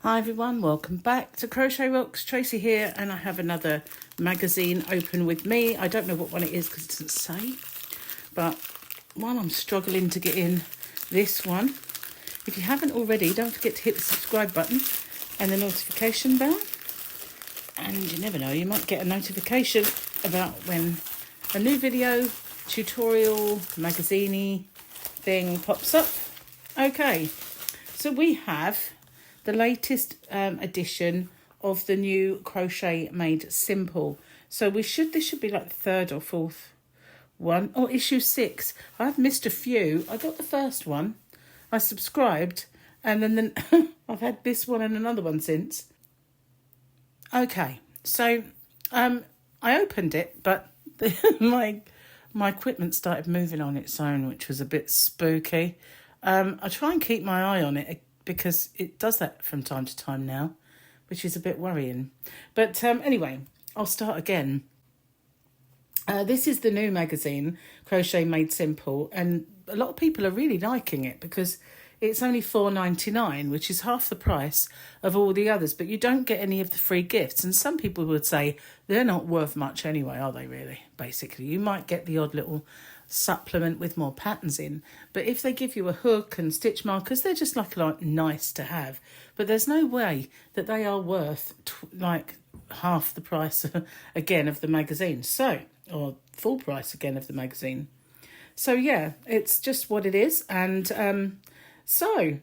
Hi everyone, welcome back to Crochet Rocks. Tracy here, and I have another magazine open with me. I don't know what one it is because it doesn't say, but while I'm struggling to get in this one, if you haven't already, don't forget to hit the subscribe button and the notification bell. And you never know, you might get a notification about when a new video, tutorial, magazine-y thing pops up. Okay, so we have the latest edition of the new Crochet Made Simple. So this should be like the third or fourth one, or issue 6. I've missed a few. I got the first one, I subscribed, and then I've had this one and another one since. Okay, so I opened it, but my equipment started moving on its own, which was a bit spooky. I try and keep my eye on it because it does that from time to time now, which is a bit worrying. But anyway, I'll start again. This is the new magazine, Crochet Made Simple, and a lot of people are really liking it because it's only $4.99, which is half the price of all the others, but you don't get any of the free gifts. And some people would say they're not worth much anyway, are they really? Basically, you might get the odd little supplement with more patterns in, but if they give you a hook and stitch markers, they're just like nice to have, but there's no way that they are worth like half the price again of the magazine, so, or full price again of the magazine. So yeah, it's just what it is. And so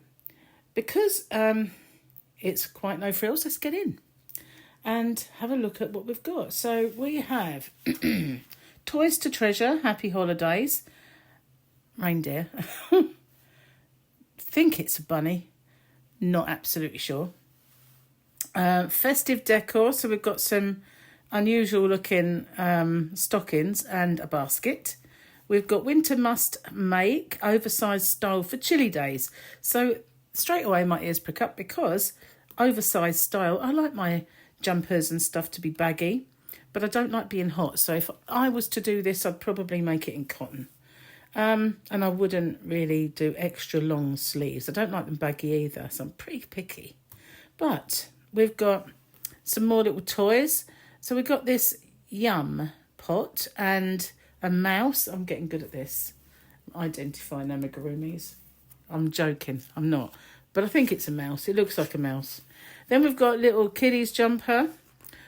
because it's quite no frills, let's get in and have a look at what we've got. So we have Toys to Treasure, Happy Holidays, reindeer. Think it's a bunny, not absolutely sure. Festive decor, so we've got some unusual looking stockings and a basket. We've got Winter Must Make, oversized style for chilly days. So straight away my ears prick up because oversized style, I like my jumpers and stuff to be baggy, but I don't like being hot. So if I was to do this, I'd probably make it in cotton. And I wouldn't really do extra long sleeves. I don't like them baggy either, so I'm pretty picky. But we've got some more little toys. So we've got this yum pot and a mouse. I'm getting good at this, identifying amigurumis. I'm joking, I'm not. But I think it's a mouse. It looks like a mouse. Then we've got little kiddies jumper.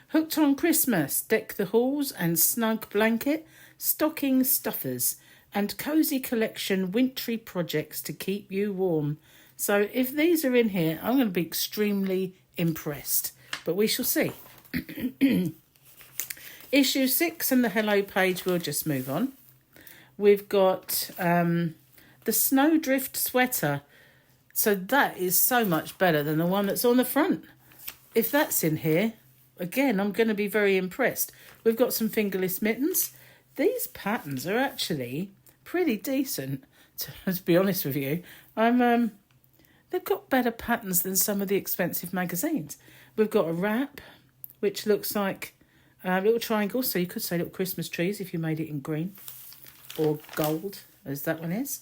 Hooked on Christmas, deck the halls and snug blanket, stocking stuffers, and cosy collection wintry projects to keep you warm. So if these are in here, I'm going to be extremely impressed, but we shall see. Issue 6 and the hello page, we'll just move on. We've got the Snowdrift sweater. So that is so much better than the one that's on the front. If that's in here, again, I'm going to be very impressed. We've got some fingerless mittens. These patterns are actually pretty decent, to be honest with you. They've got better patterns than some of the expensive magazines. We've got a wrap, which looks like little triangles. So you could say little Christmas trees if you made it in green or gold, as that one is.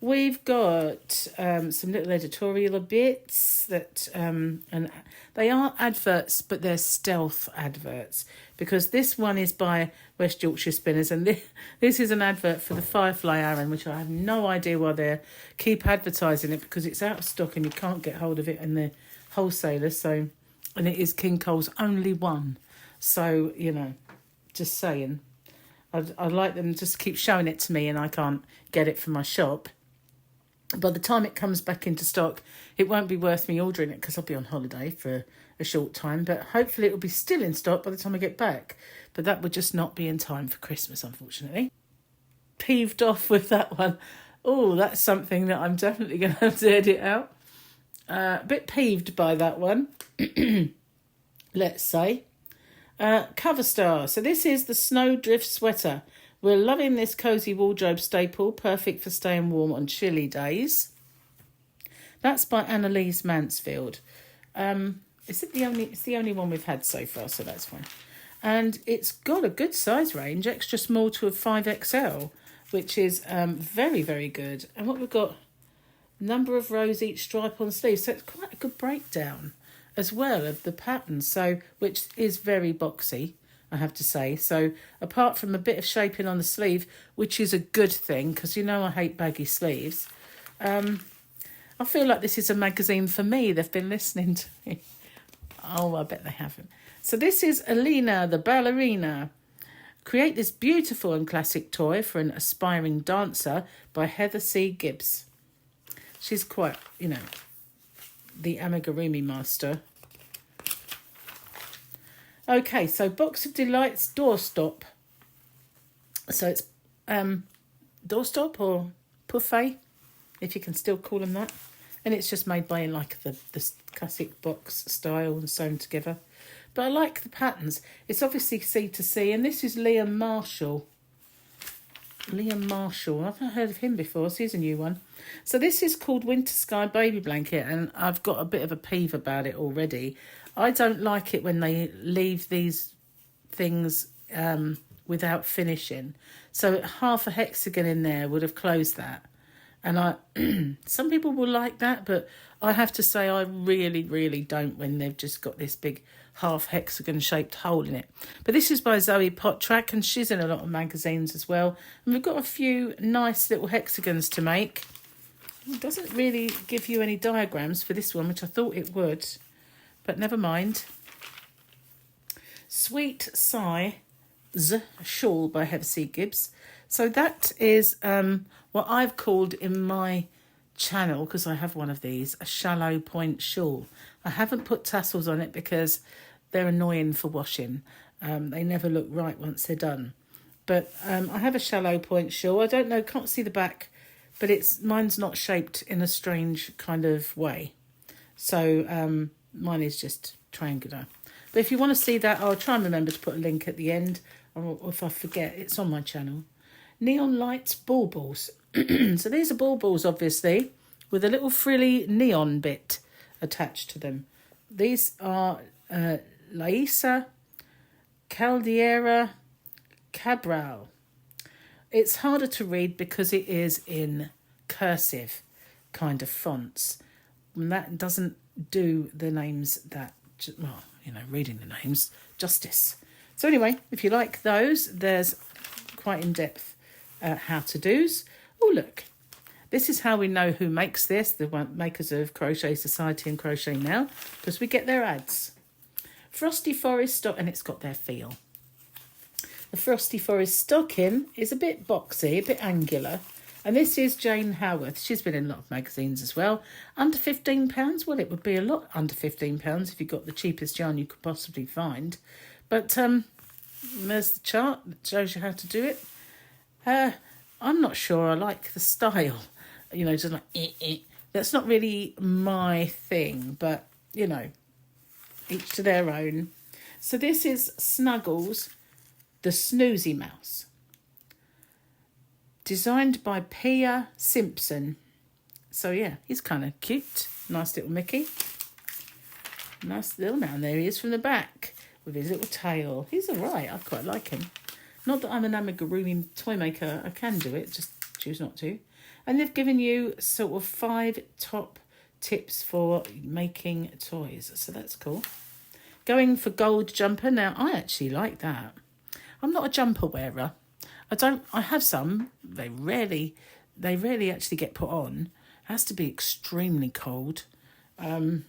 We've got some little editorial bits that, and they are adverts, but they're stealth adverts, because this one is by West Yorkshire Spinners, and this is an advert for the Firefly Aran, which I have no idea why they keep advertising it, because it's out of stock and you can't get hold of it in the wholesalers. So, and it is King Cole's only one. So, you know, just saying, I'd like them to just keep showing it to me and I can't get it from my shop. By the time it comes back into stock, it won't be worth me ordering it because I'll be on holiday for a short time. But hopefully it will be still in stock by the time I get back. But that would just not be in time for Christmas, unfortunately. Peeved off with that one. Oh, that's something that I'm definitely going to have to edit out. A bit peeved by that one, let's say. Cover star. So this is the Snowdrift sweater. We're loving this cosy wardrobe staple, perfect for staying warm on chilly days. That's by Annalise Mansfield. It's the only one we've had so far, so that's fine. And it's got a good size range, extra small to a 5XL, which is very, very good. And what we've got, number of rows each stripe on sleeve, so it's quite a good breakdown as well of the pattern, so which is very boxy, I have to say. So apart from a bit of shaping on the sleeve, which is a good thing because you know I hate baggy sleeves, I feel like this is a magazine for me. They've been listening to me. Oh, I bet they haven't. So this is Alina the ballerina. Create this beautiful and classic toy for an aspiring dancer by Heather C. Gibbs. She's quite, you know, the amigurumi master. Okay, so Box of Delights doorstop. So it's doorstop or buffet, if you can still call them that. And it's just made by like the classic box style and sewn together. But I like the patterns. It's obviously C2C, and this is Liam Marshall. Liam Marshall. I've not heard of him before, so here's a new one. So this is called Winter Sky Baby Blanket, and I've got a bit of a peeve about it already. I don't like it when they leave these things without finishing. So half a hexagon in there would have closed that. And some people will like that, but I have to say I really, really don't when they've just got this big half hexagon shaped hole in it. But this is by Zoe Pottrack, and she's in a lot of magazines as well. And we've got a few nice little hexagons to make. It doesn't really give you any diagrams for this one, which I thought it would, but never mind. Sweet Sigh's Shawl by Heather C. Gibbs. So that is what I've called in my channel, because I have one of these, a shallow point shawl. I haven't put tassels on it because they're annoying for washing. They never look right once they're done. But I have a shallow point shawl. I don't know, can't see the back, but mine's not shaped in a strange kind of way. So mine is just triangular. But if you want to see that, I'll try and remember to put a link at the end, or if I forget, it's on my channel. Neon Lights baubles. So these are baubles, obviously, with a little frilly neon bit attached to them. These are Laisa Caldera Cabral. It's harder to read because it is in cursive kind of fonts. And that doesn't do the names that, well, you know, reading the names justice. So anyway, if you like those, there's quite in-depth how-to-dos. Oh, look. This is how we know who makes this, the makers of Crochet Society and Crochet Now, because we get their ads. Frosty Forest stock, and it's got their feel. The Frosty Forest stocking is a bit boxy, a bit angular. And this is Jane Howarth. She's been in a lot of magazines as well. Under £15? Well, it would be a lot under £15 if you got the cheapest yarn you could possibly find. But there's the chart that shows you how to do it. I'm not sure I like the style. You know, just like, That's not really my thing, but, you know, each to their own. So this is Snuggles, the Snoozy Mouse. Designed by Pia Simpson. So, yeah, he's kind of cute. Nice little Mickey. Nice little man. There he is from the back with his little tail. He's all right. I quite like him. Not that I'm an amigurumi toy maker. I can do it, just choose not to. And they've given you sort of 5 top tips for making toys. So that's cool. Going for gold jumper. Now, I actually like that. I'm not a jumper wearer. I have some. They rarely actually get put on. It has to be extremely cold. And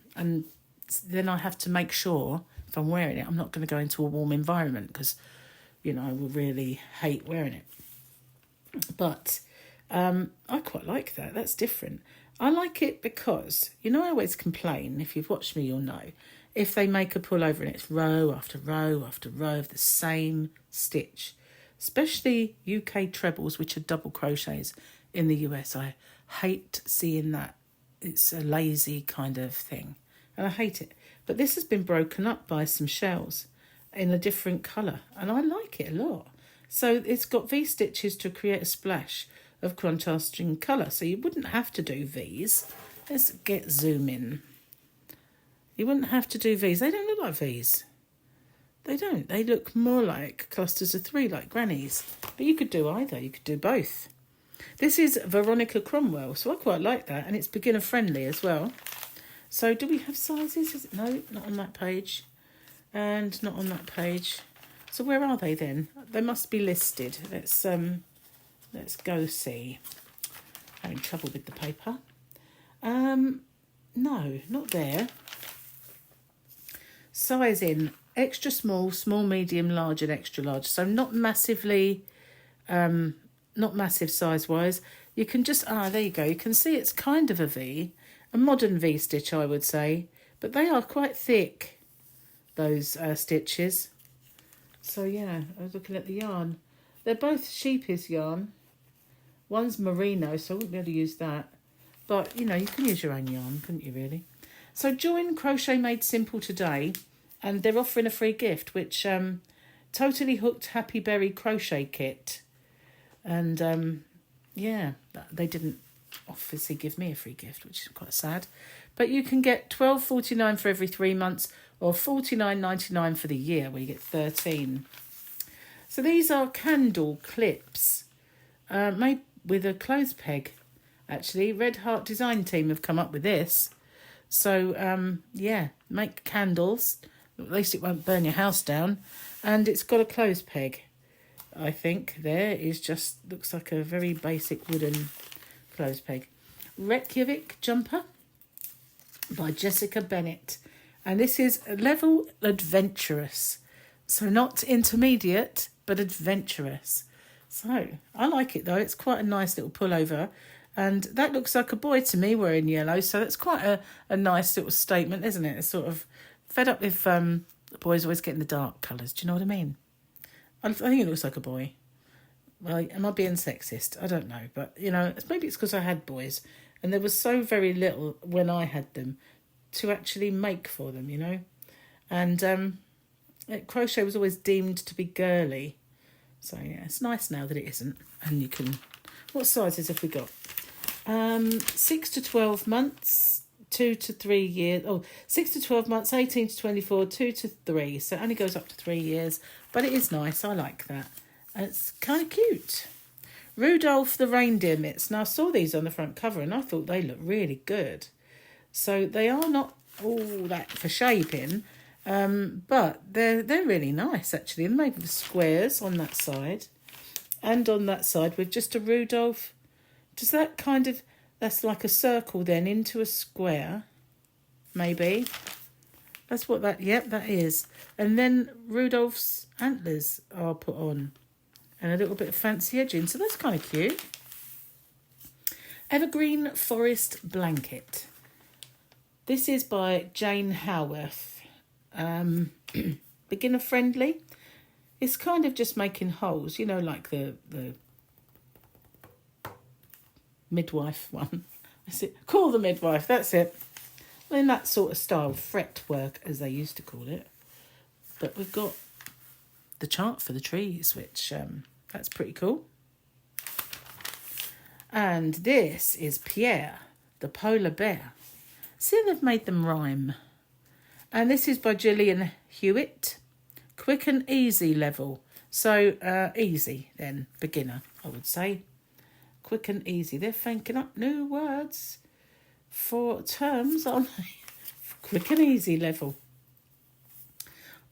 then I have to make sure if I'm wearing it, I'm not going to go into a warm environment because, you know, I will really hate wearing it. But I quite like that. That's different. I like it because, you know, I always complain, if you've watched me, you'll know, if they make a pullover and it's row after row after row of the same stitch, especially UK trebles, which are double crochets in the US. I hate seeing that. It's a lazy kind of thing, and I hate it. But this has been broken up by some shells in a different colour, and I like it a lot. So it's got V-stitches to create a splash of contrasting colour. So you wouldn't have to do V's. Let's zoom in. You wouldn't have to do V's. They don't look like V's. They don't. They look more like clusters of 3, like grannies. But you could do either. You could do both. This is Veronica Cromwell, so I quite like that. And it's beginner friendly as well. So do we have sizes? Is it? No, not on that page. And not on that page. So where are they then? They must be listed. Let's go see. Having trouble with the paper. No, not there. Size in extra small, small, medium, large, and extra large. So not massively, not massive size wise. You can just there you go. You can see it's kind of a V, a modern V stitch, I would say, but they are quite thick. Those stitches. So yeah, I was looking at the yarn. They're both sheepis yarn. One's merino, so I wouldn't be able to use that. But, you know, you can use your own yarn, couldn't you, really? So join Crochet Made Simple today, and they're offering a free gift, which Totally Hooked Happy Berry Crochet Kit. And, yeah, they didn't obviously give me a free gift, which is quite sad. But you can get $12.49 for every 3 months, or $49.99 for the year, where you get 13. So these are candle clips made with a clothes peg. Actually, Red Heart Design Team have come up with this. So, yeah, make candles. At least it won't burn your house down. And it's got a clothes peg, I think. There is just, looks like a very basic wooden clothes peg. Reykjavik Jumper by Jessica Bennett. And this is level adventurous. So not intermediate, but adventurous. So I like it though. It's quite a nice little pullover. And that looks like a boy to me wearing yellow. So that's quite a nice little statement, isn't it? It's sort of fed up with the boys always getting the dark colours. Do you know what I mean? I think it looks like a boy. Well, am I being sexist? I don't know. But, you know, maybe it's because I had boys. And there was so very little when I had them to actually make for them, you know. And crochet was always deemed to be girly. So, yeah, it's nice now that it isn't. And you can... What sizes have we got? 6 to 12 months, 2 to 3 years. 6 to 12 months, 18 to 24, 2 to 3. So it only goes up to 3 years. But it is nice. I like that. And it's kind of cute. Rudolph the Reindeer Mitts. Now, I saw these on the front cover and I thought they looked really good. So they are not all that for shaping, but they're really nice, actually. They're made with squares on that side. And on that side with just a Rudolph. Does that kind of... That's like a circle then into a square, maybe. That's what that... Yep, that is. And then Rudolph's antlers are put on. And a little bit of fancy edging. So that's kind of cute. Evergreen Forest Blanket. This is by Jane Howarth. Beginner friendly. It's kind of just making holes, you know, like the midwife one. That's it. Call the midwife, that's it. In that sort of style, fret work, as they used to call it. But we've got the chart for the trees, which that's pretty cool. And this is Pierre, the polar bear. See, they've made them rhyme. And this is by Gillian Hewitt. Quick and easy level. So easy then, beginner, I would say. Quick and easy. They're thinking up new words for terms, aren't they? Quick and easy level.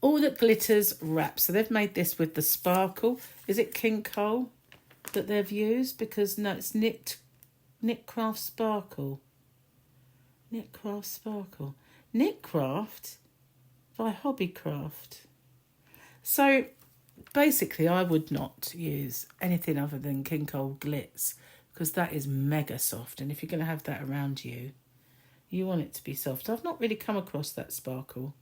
All that glitters wraps. So they've made this with the sparkle. Is it King Cole that they've used? Because no, it's Knitcraft Sparkle. Knitcraft Sparkle. Knitcraft by Hobbycraft. So basically I would not use anything other than King Cole Glitz because that is mega soft, and if you're going to have that around you, you want it to be soft. I've not really come across that sparkle.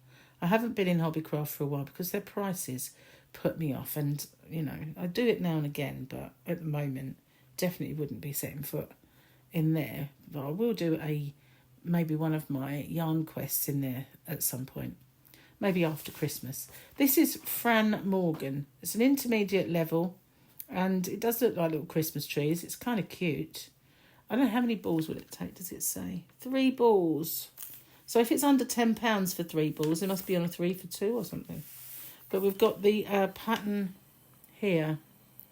I haven't been in Hobbycraft for a while because their prices put me off, and you know, I do it now and again, but at the moment definitely wouldn't be setting foot in there. But I will do maybe one of my yarn quests in there at some point. Maybe after Christmas. This is Fran Morgan. It's an intermediate level. And it does look like little Christmas trees. It's kind of cute. I don't know how many balls will it take, does it say? 3 balls. So if it's under £10 for 3 balls, it must be on a 3 for 2 or something. But we've got the pattern here.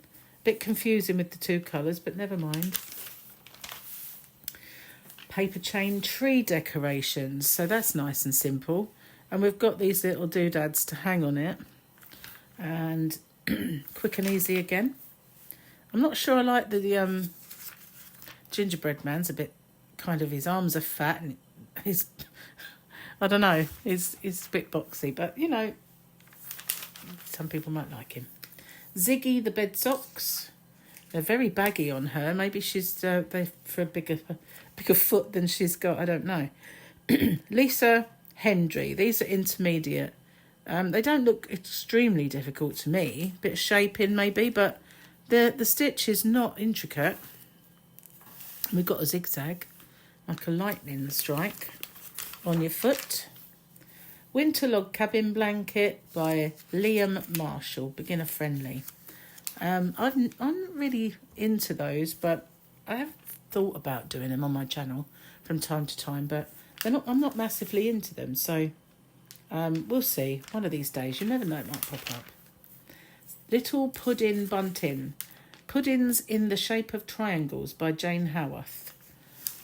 A bit confusing with the 2 colours, but never mind. paper chain tree decorations. So that's nice and simple. And we've got these little doodads to hang on it. And quick and easy again. I'm not sure I like the gingerbread man's a bit kind of, his arms are fat and he's, I don't know, he's a bit boxy, but you know, some people might like him. Ziggy the bed socks. They're very baggy on her. Maybe she's they're for a bigger foot than she's got. I don't know. Lisa Hendry. These are intermediate. They don't look extremely difficult to me. Bit of shaping maybe, but the stitch is not intricate. We've got a zigzag, like a lightning strike on your foot. Winter Log Cabin Blanket by Liam Marshall, beginner friendly. I'm really into those, but I have thought about doing them on my channel from time to time, but I'm not massively into them, so we'll see. One of these days, you never know, it might pop up. Little Pudding Bunting. Puddings in the Shape of Triangles by Jane Howarth.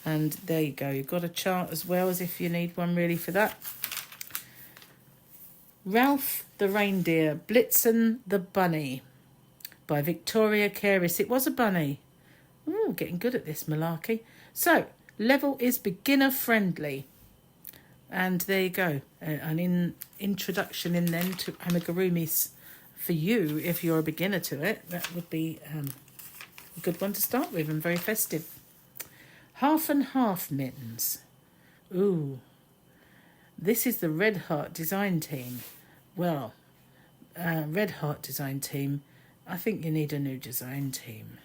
And there you go. You've got a chart as well, as if you need one really for that. Ralph the Reindeer. Blitzen the Bunny by Victoria Caris. It was a bunny. Ooh, getting good at this malarkey. So, level is beginner friendly. And there you go. An introduction in then to amigurumis for you if you're a beginner to it. That would be a good one to start with and very festive. Half and Half mittens. Ooh. This is the Red Heart design team. Well, Red Heart design team, I think you need a new design team.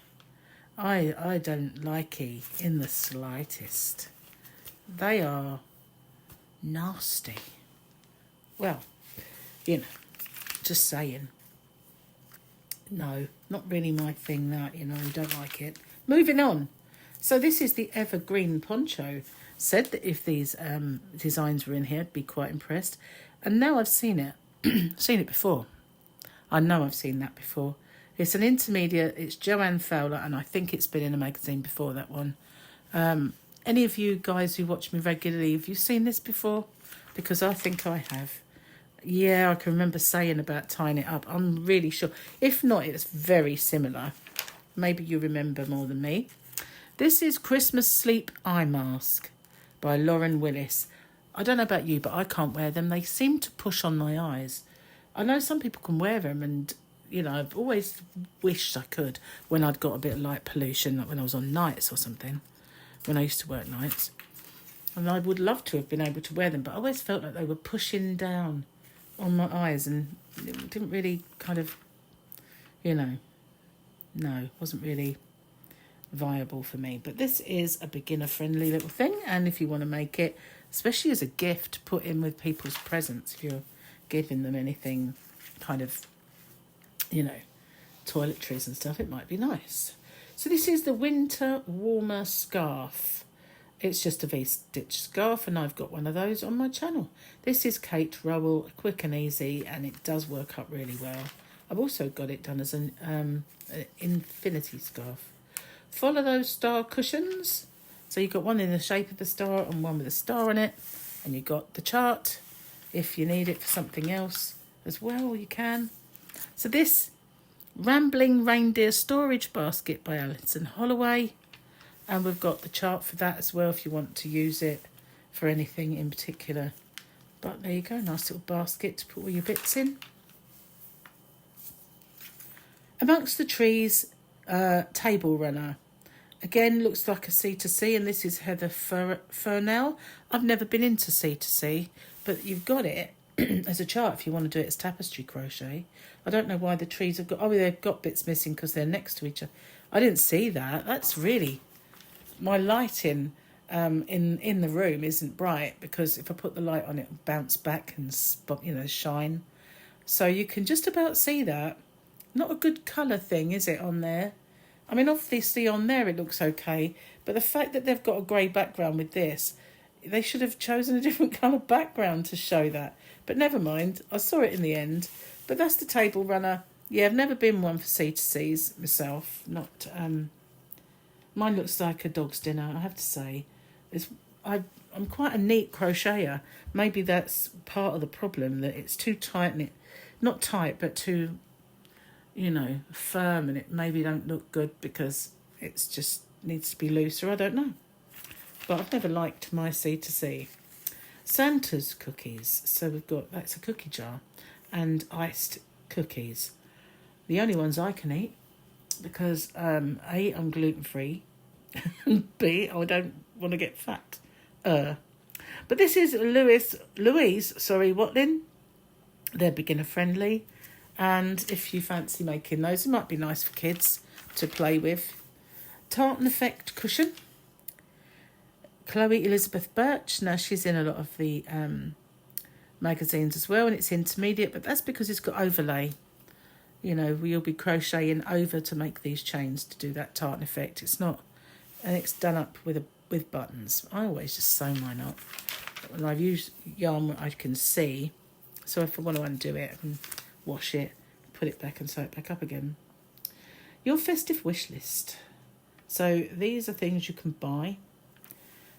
I don't like it in the slightest. They are nasty. Well, you know, just saying. No, not really my thing, that, you know, don't like it. Moving on. So this is the Evergreen Poncho. Said that if these designs were in here, I'd be quite impressed. And now I've seen it. Seen it before. I know I've seen that before. It's an intermediate. It's Joanne Fowler, and I think it's been in a magazine before, that one. Any of you guys who watch me regularly, have you seen this before? Because I think I have. Yeah, I can remember saying about tying it up. I'm really sure. If not, it's very similar. Maybe you remember more than me. This is Christmas Sleep Eye Mask by Lauren Willis. I don't know about you, but I can't wear them. They seem to push on my eyes. I know some people can wear them, and, you know, I've always wished I could when I'd got a bit of light pollution, like when I was on nights or something, when I used to work nights. And I would love to have been able to wear them, but I always felt like they were pushing down on my eyes, and it didn't really kind of, you know, no, wasn't really viable for me. But this is a beginner friendly little thing, and if you want to make it, especially as a gift to put in with people's presents, if you're giving them anything kind of, you know, toiletries and stuff, it might be nice. So this is the Winter Warmer Scarf. It's just a V-stitch scarf, and I've got one of those on my channel. This is Kate Rowell, quick and easy, and it does work up really well. I've also got it done as an infinity scarf. Follow those star cushions. So you've got one in the shape of the star and one with a star on it, and you've got the chart. If you need it for something else as well, you can. So this Rambling Reindeer Storage Basket by Alison Holloway. And we've got the chart for that as well if you want to use it for anything in particular. But there you go, nice little basket to put all your bits in. Amongst the Trees, Table Runner. Again, looks like a C2C, and this is Heather Furnell. I've never been into C2C, but you've got it as a chart if you want to do it as tapestry crochet. I don't know why the trees have got... Oh, they've got bits missing because they're next to each other. I didn't see that. That's really... My lighting in the room isn't bright, because if I put the light on, it'll bounce back and, you know, shine. So you can just about see that. Not a good colour thing, is it, on there? I mean, obviously on there it looks okay, but the fact that they've got a grey background with this, they should have chosen a different colour background to show that. But never mind, I saw it in the end. But that's the Table Runner. Yeah, I've never been one for C2Cs myself. Not, mine looks like a dog's dinner, I have to say. I'm quite a neat crocheter. Maybe that's part of the problem, that it's too tight and not tight, but too, firm, and it maybe don't look good because it's just needs to be looser. I don't know. But I've never liked my C2C. Santa's cookies. So that's a cookie jar and iced cookies. The only ones I can eat because A, I'm gluten-free, and B, I don't want to get fat. But this is Louise, Watlin. They're beginner friendly, and if you fancy making those, it might be nice for kids to play with. Tartan Effect cushion. Chloe Elizabeth Birch. Now she's in a lot of the magazines as well, and it's intermediate, but that's because it's got overlay. We'll be crocheting over to make these chains to do that tartan effect. It's not, and it's done up with buttons. I always just sew mine up. And I've used yarn I can see, so if I want to undo it, I can wash it, put it back and sew it back up again. Your festive wish list. So these are things you can buy.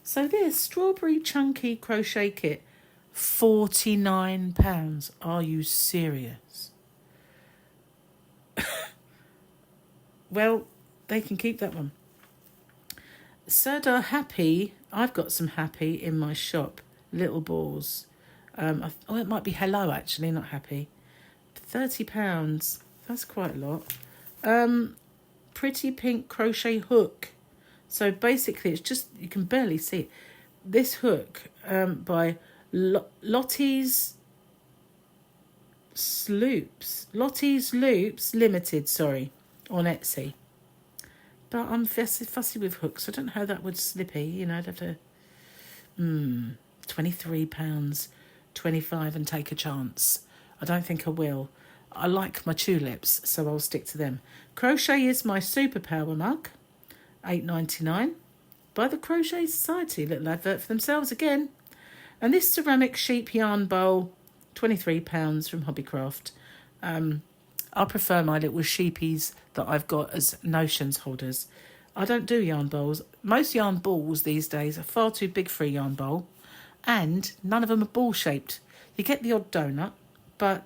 So this strawberry chunky crochet kit, £49. Are you serious? Well, they can keep that one. Serda Happy. I've got some Happy in my shop. Little balls. It might be Hello, actually, not Happy. £30. That's quite a lot. Pretty Pink Crochet Hook. So basically, it's just, you can barely see it. This hook by Lottie's Loops Limited, on Etsy. But I'm fussy with hooks. I don't know how that would slippy. I'd have to... £23.25 and take a chance. I don't think I will. I like my tulips, so I'll stick to them. Crochet is my superpower mug. $8.99 by the Crochet Society. Little advert for themselves again. And this ceramic sheep yarn bowl, £23 from Hobbycraft. I prefer my little sheepies that I've got as notions holders. I don't do yarn bowls. Most yarn balls these days are far too big for a yarn bowl, and none of them are ball shaped. You get the odd donut, but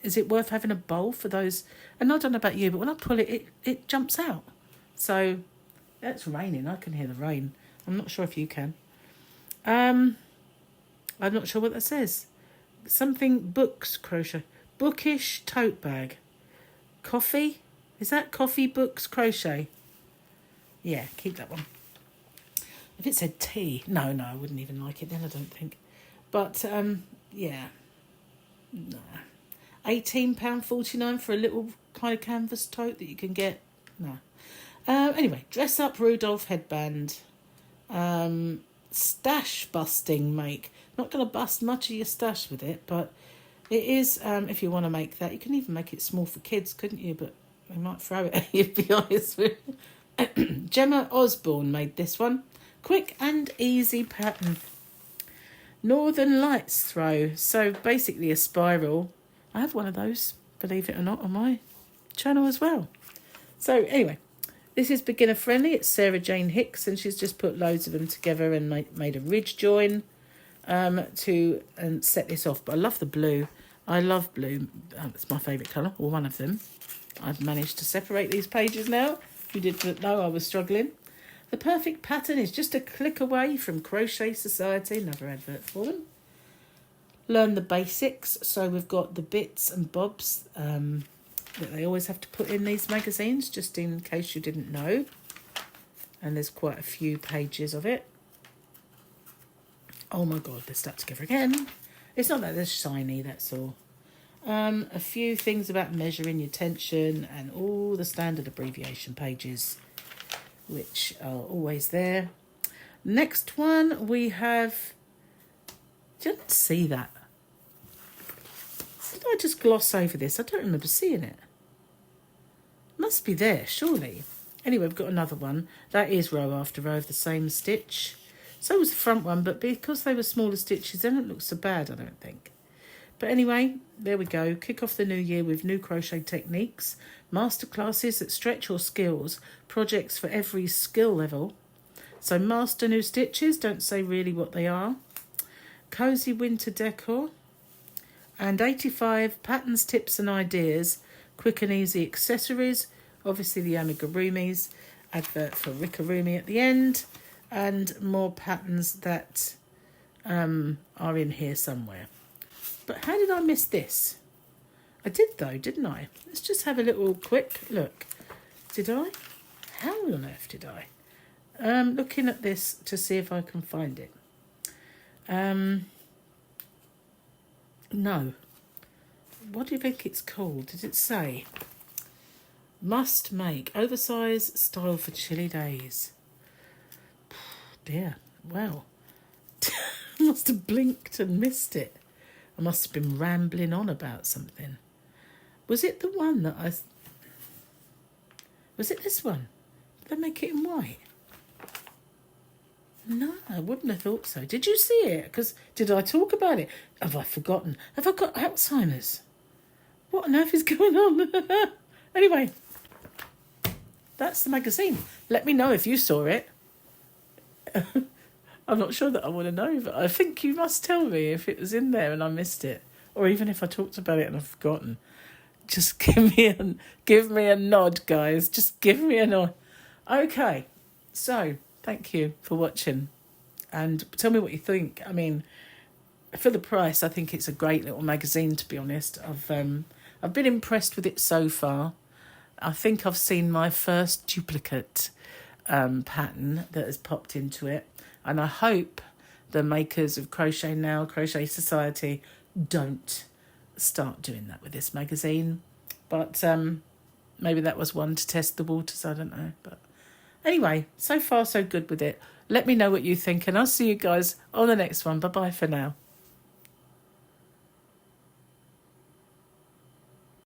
is it worth having a bowl for those? And I don't know about you, but when I pull it, it jumps out. So it's raining. I can hear the rain. I'm not sure if you can. I'm not sure what that says. Something books crochet. Bookish tote bag. Coffee? Is that coffee books crochet? Yeah, keep that one. If it said tea, no, I wouldn't even like it then, I don't think. But, yeah. Nah. £18.49 for a little kind of canvas tote that you can get. No. Anyway, Dress Up Rudolph headband. Stash busting make. Not going to bust much of your stash with it, but it is, if you want to make that. You can even make it small for kids, couldn't you? But they might throw it at you, to be honest with you. Gemma Osborne made this one. Quick and easy pattern. Northern Lights throw. So basically a spiral. I have one of those, believe it or not, on my channel as well. So anyway, this is beginner friendly. It's Sarah Jane Hicks, and she's just put loads of them together and made a ridge join to set this off. But I love the blue. I love blue. It's my favourite colour, or one of them. I've managed to separate these pages now. If you didn't know, I was struggling. The perfect pattern is just a click away from Crochet Society. Another advert for them. Learn the basics. So we've got the bits and bobs that they always have to put in these magazines, just in case you didn't know. And there's quite a few pages of it. Oh my God, they're stuck together again. It's not that they're shiny, that's all. A few things about measuring your tension and all the standard abbreviation pages, which are always there. Next one we have... Didn't see that. Did I just gloss over this? I don't remember seeing it. Must be there, surely. Anyway, we've got another one. That is row after row of the same stitch. So was the front one, but because they were smaller stitches, they don't look so bad, I don't think. But anyway, there we go. Kick off the new year with new crochet techniques, masterclasses that stretch your skills, projects for every skill level, So Master New Stitches, don't say really what they are. Cozy Winter Decor. And 85 Patterns, Tips and Ideas. Quick and Easy Accessories. Obviously the amigurumis. Advert for Rickarumi at the end. And more patterns that are in here somewhere. But how did I miss this? I did though, didn't I? Let's just have a little quick look. Did I? How on earth did I? Looking at this to see if I can find it. No. What do you think it's called? Did it say? Must make oversized style for chilly days. Dear. Well, I must have blinked and missed it. I must have been rambling on about something. Was it the one that I... Was it this one? Did they make it in white? No, I wouldn't have thought so. Did you see it? Because did I talk about it? Have I forgotten? Have I got Alzheimer's? What on earth is going on? Anyway, that's the magazine. Let me know if you saw it. I'm not sure that I want to know, but I think you must tell me if it was in there and I missed it. Or even if I talked about it and I've forgotten. Just give me a nod, guys. Just give me a nod. Okay, so thank you for watching. And tell me what you think. I mean, for the price, I think it's a great little magazine, to be honest. I've been impressed with it so far. I think I've seen my first duplicate pattern that has popped into it. And I hope the makers of Crochet Now, Crochet Society, don't start doing that with this magazine. But maybe that was one to test the waters, I don't know. But anyway, so far so good with it. Let me know what you think, and I'll see you guys on the next one. Bye-bye for now.